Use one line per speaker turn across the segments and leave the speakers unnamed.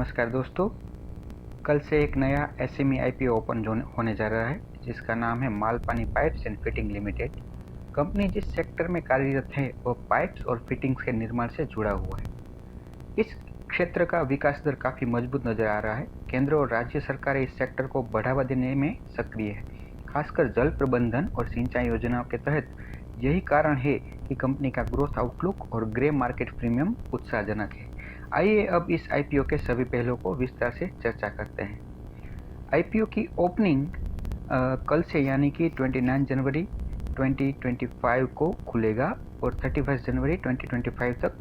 नमस्कार दोस्तों। कल से एक नया एसएमई आईपीओ ओपन होने जा रहा है जिसका नाम है Malpani pipes and fitting limited. Company जिस सेक्टर में कार्यरत है वह पाइप्स और फिटिंग्स के निर्माण से जुड़ा हुआ है। इस क्षेत्र का विकास दर काफ़ी मजबूत नजर आ रहा है। केंद्र और राज्य सरकारें इस सेक्टर को बढ़ावा देने में सक्रिय है, खासकर जल प्रबंधन और सिंचाई योजनाओं के तहत। यही कारण है कि कंपनी का ग्रोथ आउटलुक और ग्रे मार्केट प्रीमियम उत्साहजनक है। आइए अब इस आईपीओ के सभी पहलुओं को विस्तार से चर्चा करते हैं। आईपीओ की ओपनिंग कल से यानी कि 29 जनवरी 2025 को खुलेगा और 31 जनवरी 2025 तक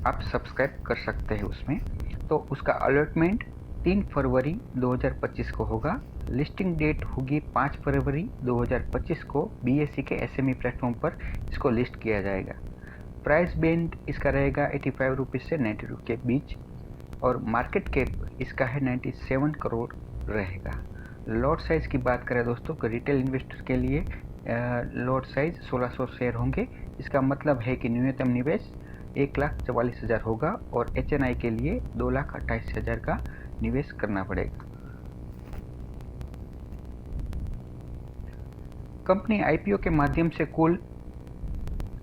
आप सब्सक्राइब कर सकते हैं उसमें। तो उसका अलॉटमेंट 3 फरवरी 2025 को होगा। लिस्टिंग डेट होगी 5 फरवरी 2025 को बीएसई के एसएमई प्लेटफॉर्म पर इसको लिस्ट किया जाएगा। प्राइस बैंड इसका रहेगा 85 रुपीज़ से 90 रुपये के बीच और मार्केट कैप इसका है 97 करोड़ रहेगा। लॉट साइज़ की बात करें दोस्तों तो रिटेल इन्वेस्टर के लिए लॉट साइज़ 1600 शेयर होंगे। इसका मतलब है कि न्यूनतम निवेश 1,44,000 होगा और एचएनआई के लिए 2,28,000 का निवेश करना पड़ेगा। कंपनी आईपीओ के माध्यम से कुल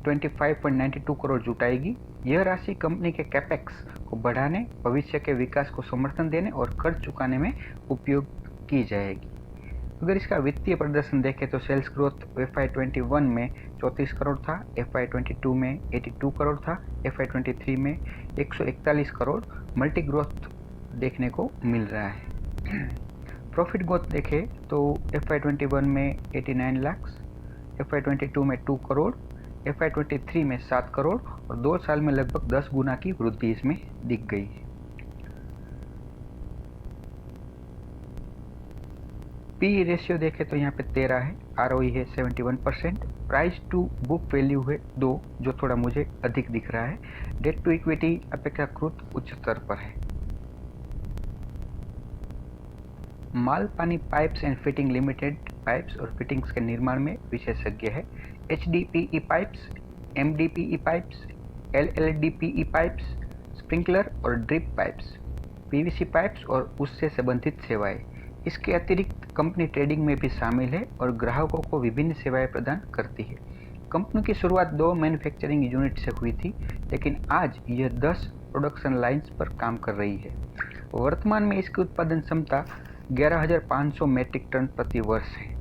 25.92 करोड़ जुटाएगी। यह राशि कंपनी के कैपेक्स को बढ़ाने, भविष्य के विकास को समर्थन देने और कर्ज चुकाने में उपयोग की जाएगी। अगर इसका वित्तीय प्रदर्शन देखें तो सेल्स ग्रोथ FY21 में 34 करोड़ था, FY22 में 82 करोड़ था, FY23 में 141 करोड़ मल्टी ग्रोथ देखने को मिल रहा है। प्रॉफिट ग्रोथ देखें तो FY21 में 89 लाख, FY22 में 2 करोड़, FY23 में 7 करोड़ और 2 साल में लगभग 10 गुना की वृद्धि इसमें दिख गई है। पी रेशियो देखें तो यहाँ पे 13 है, आरओई है 71%, प्राइस टू बुक वैल्यू है 2 जो थोड़ा मुझे अधिक दिख रहा है। डेट टू इक्विटी अपेक्षाकृत उच्च स्तर पर है। Malpani pipes and fitting limited pipes और फिटिंग्स के निर्माण में विशेषज्ञ है। HDPE pipes, MDPE pipes, LLDPE pipes, sprinkler और ड्रिप पाइप्स, PVC पाइप्स और उससे संबंधित सेवाएं। इसके अतिरिक्त कंपनी ट्रेडिंग में भी शामिल है और ग्राहकों को विभिन्न सेवाएं प्रदान करती है। कंपनी की शुरुआत 2 मैन्युफैक्चरिंग यूनिट से हुई थी, लेकिन आज यह 10 प्रोडक्शन लाइन्स पर काम कर रही है। वर्तमान में इसकी उत्पादन क्षमता 11,500 मैट्रिक टन प्रति वर्ष है।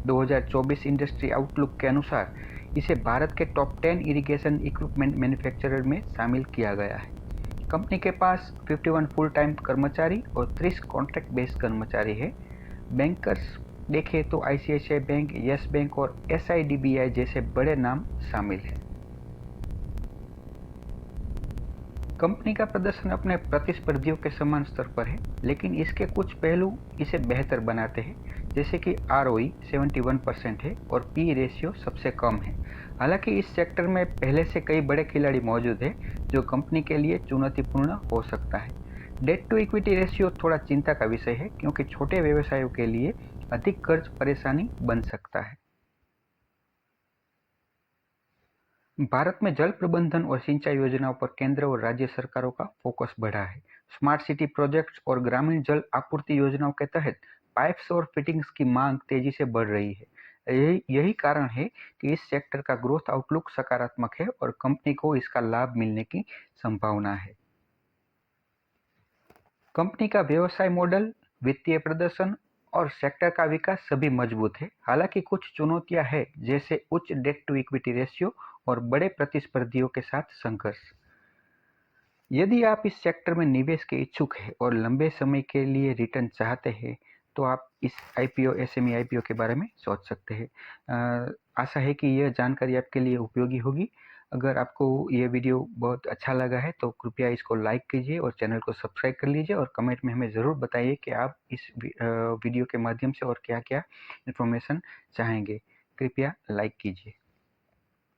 2024 इंडस्ट्री आउटलुक के अनुसार इसे भारत के टॉप 10 इरिगेशन इक्विपमेंट मैन्युफैक्चरर में शामिल किया गया है। कंपनी के पास 51 फुल टाइम कर्मचारी और 30 कॉन्ट्रैक्ट बेस्ड कर्मचारी है। बैंकर्स देखें तो ICICI बैंक, यस बैंक और SIDBI जैसे बड़े नाम शामिल हैं। कंपनी का प्रदर्शन अपने प्रतिस्पर्धियों के समान स्तर पर है, लेकिन इसके कुछ पहलू इसे बेहतर बनाते हैं, जैसे कि ROE 71% है और पी रेशियो सबसे कम है। हालांकि इस सेक्टर में पहले से कई बड़े खिलाड़ी मौजूद हैं, जो कंपनी के लिए चुनौतीपूर्ण हो सकता है। डेट टू इक्विटी रेशियो थोड़ा चिंता का विषय है, क्योंकि छोटे व्यवसायों के लिए अधिक कर्ज परेशानी बन सकता है। भारत में जल प्रबंधन और सिंचाई योजनाओं पर केंद्र और राज्य सरकारों का फोकस बढ़ा है। स्मार्ट सिटी प्रोजेक्ट्स और ग्रामीण जल आपूर्ति योजनाओं के तहत पाइप्स और फिटिंग्स की मांग तेजी से बढ़ रही है। यही कारण है कि इस सेक्टर का ग्रोथ आउटलुक सकारात्मक है और कंपनी को इसका लाभ मिलने की संभावना है। कंपनी का व्यवसाय मॉडल, वित्तीय प्रदर्शन और सेक्टर का विकास सभी मजबूत है। हालांकि कुछ चुनौतियां हैं, जैसे उच्च डेट टू इक्विटी रेशियो और बड़े प्रतिस्पर्धियों के साथ संघर्ष। यदि आप इस सेक्टर में निवेश के इच्छुक हैं और लंबे समय के लिए रिटर्न चाहते हैं, तो आप इस एसएमई आईपीओ के बारे में सोच सकते हैं। आशा है कि यह जानकारी आपके लिए उपयोगी होगी। अगर आपको ये वीडियो बहुत अच्छा लगा है तो कृपया इसको लाइक कीजिए और चैनल को सब्सक्राइब कर लीजिए और कमेंट में हमें ज़रूर बताइए कि आप इस वीडियो के माध्यम से और क्या क्या इन्फॉर्मेशन चाहेंगे। कृपया लाइक कीजिए।